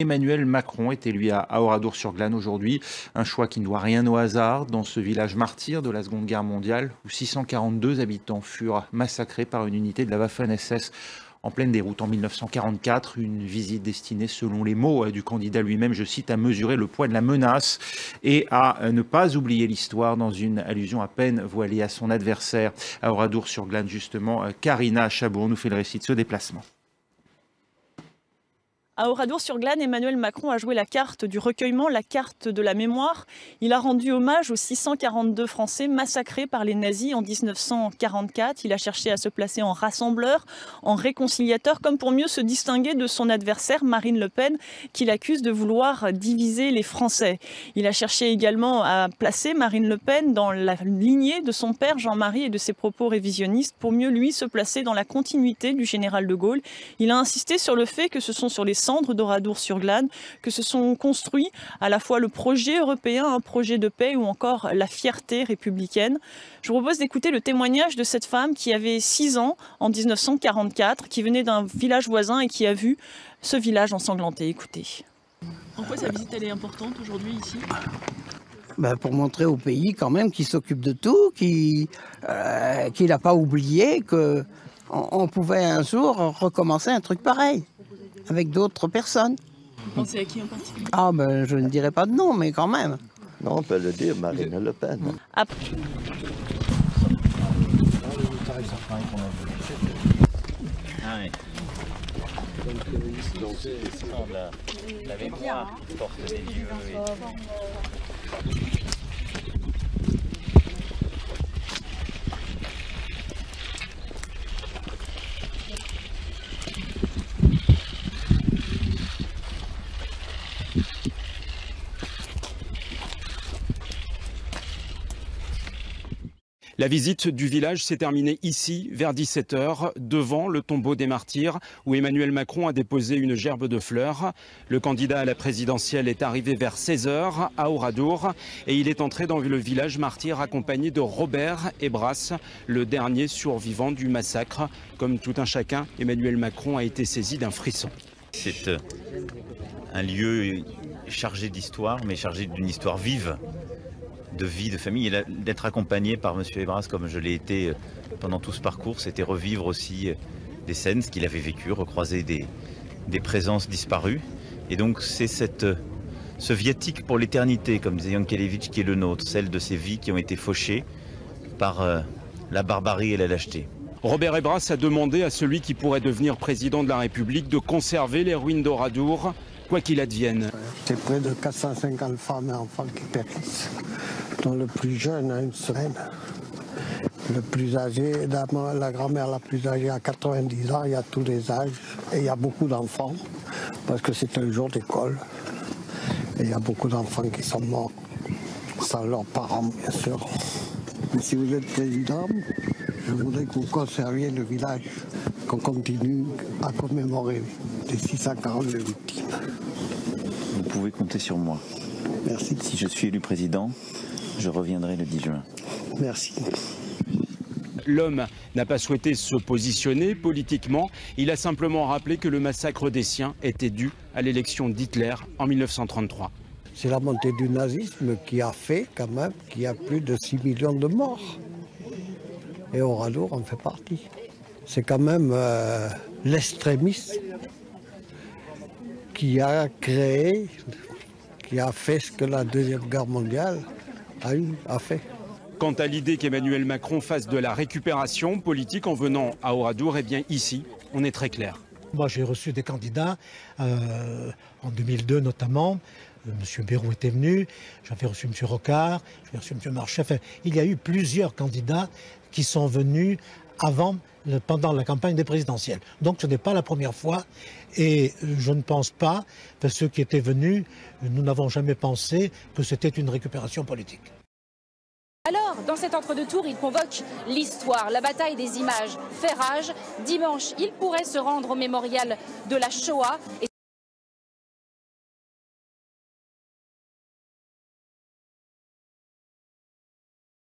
Emmanuel Macron est élu à Oradour-sur-Glane aujourd'hui. Un choix qui ne doit rien au hasard dans ce village martyr de la Seconde Guerre mondiale où 642 habitants furent massacrés par une unité de la Waffen-SS en pleine déroute en 1944. Une visite destinée, selon les mots du candidat lui-même, je cite, à mesurer le poids de la menace et à ne pas oublier l'histoire, dans une allusion à peine voilée à son adversaire. À Oradour-sur-Glane, justement, Karina Chabour nous fait le récit de ce déplacement. À Oradour-sur-Glane, Emmanuel Macron a joué la carte du recueillement, la carte de la mémoire. Il a rendu hommage aux 642 Français massacrés par les nazis en 1944. Il a cherché à se placer en rassembleur, en réconciliateur, comme pour mieux se distinguer de son adversaire, Marine Le Pen, qu'il accuse de vouloir diviser les Français. Il a cherché également à placer Marine Le Pen dans la lignée de son père Jean-Marie et de ses propos révisionnistes, pour mieux lui se placer dans la continuité du général de Gaulle. Il a insisté sur le fait que ce sont sur les cendres d'Oradour-sur-Glane que se sont construits à la fois le projet européen, un projet de paix, ou encore la fierté républicaine. Je vous propose d'écouter le témoignage de cette femme qui avait 6 ans en 1944, qui venait d'un village voisin et qui a vu ce village ensanglanté. Écoutez. En quoi sa visite elle est importante aujourd'hui ici ? Pour montrer au pays quand même qu'il s'occupe de tout, qu'il n'a pas oublié qu'on pouvait un jour recommencer un truc pareil, avec d'autres personnes. Vous pensez à qui en particulier ? Je ne dirais pas de nom, mais quand même. Non, on peut le dire, Marine Le Pen. Après. Donc la mémoire porte des lieux. La visite du village s'est terminée ici, vers 17 h, devant le tombeau des martyrs, où Emmanuel Macron a déposé une gerbe de fleurs. Le candidat à la présidentielle est arrivé vers 16 h à Oradour et il est entré dans le village martyr accompagné de Robert Ebras, le dernier survivant du massacre. Comme tout un chacun, Emmanuel Macron a été saisi d'un frisson. C'est un lieu chargé d'histoire, mais chargé d'une histoire vive, de vie, de famille, et d'être accompagné par M. Ebras comme je l'ai été pendant tout ce parcours, c'était revivre aussi des scènes, ce qu'il avait vécu, recroiser des présences disparues. Et donc c'est ce viatique pour l'éternité, comme disait Yankelevitch, qui est le nôtre, celle de ces vies qui ont été fauchées par la barbarie et la lâcheté. Robert Ebras a demandé à celui qui pourrait devenir président de la République de conserver les ruines d'Oradour, quoi qu'il advienne. C'est près de 450 femmes et enfants qui périssent, dont le plus jeune a 1 semaine. Le plus âgé, la grand-mère la plus âgée a 90 ans, il y a tous les âges, et il y a beaucoup d'enfants, parce que c'est un jour d'école. Et il y a beaucoup d'enfants qui sont morts, sans leurs parents, bien sûr. Mais si vous êtes président, je voudrais que vous conserviez le village, qu'on continue à commémorer les 642 victimes. Vous pouvez compter sur moi. Merci. Si je suis élu président, je reviendrai le 10 juin. Merci. L'homme n'a pas souhaité se positionner politiquement. Il a simplement rappelé que le massacre des siens était dû à l'élection d'Hitler en 1933. C'est la montée du nazisme qui a fait quand même qu'il y a plus de 6 millions de morts. Et Oradour en fait partie. C'est quand même l'extrémisme qui a créé, qui a fait ce que la Deuxième Guerre mondiale a fait. Quant à l'idée qu'Emmanuel Macron fasse de la récupération politique en venant à Oradour, eh bien ici, on est très clair. Moi, j'ai reçu des candidats en 2002 notamment. M. Bayrou était venu, j'avais reçu M. Rocard, j'avais reçu M. Marchais. Enfin, il y a eu plusieurs candidats qui sont venus pendant la campagne des présidentielles. Donc ce n'est pas la première fois et je ne pense pas que ceux qui étaient venus, nous n'avons jamais pensé que c'était une récupération politique. Alors, dans cet entre-deux-tours, il convoque l'histoire, la bataille des images fait rage. Dimanche, il pourrait se rendre au mémorial de la Shoah.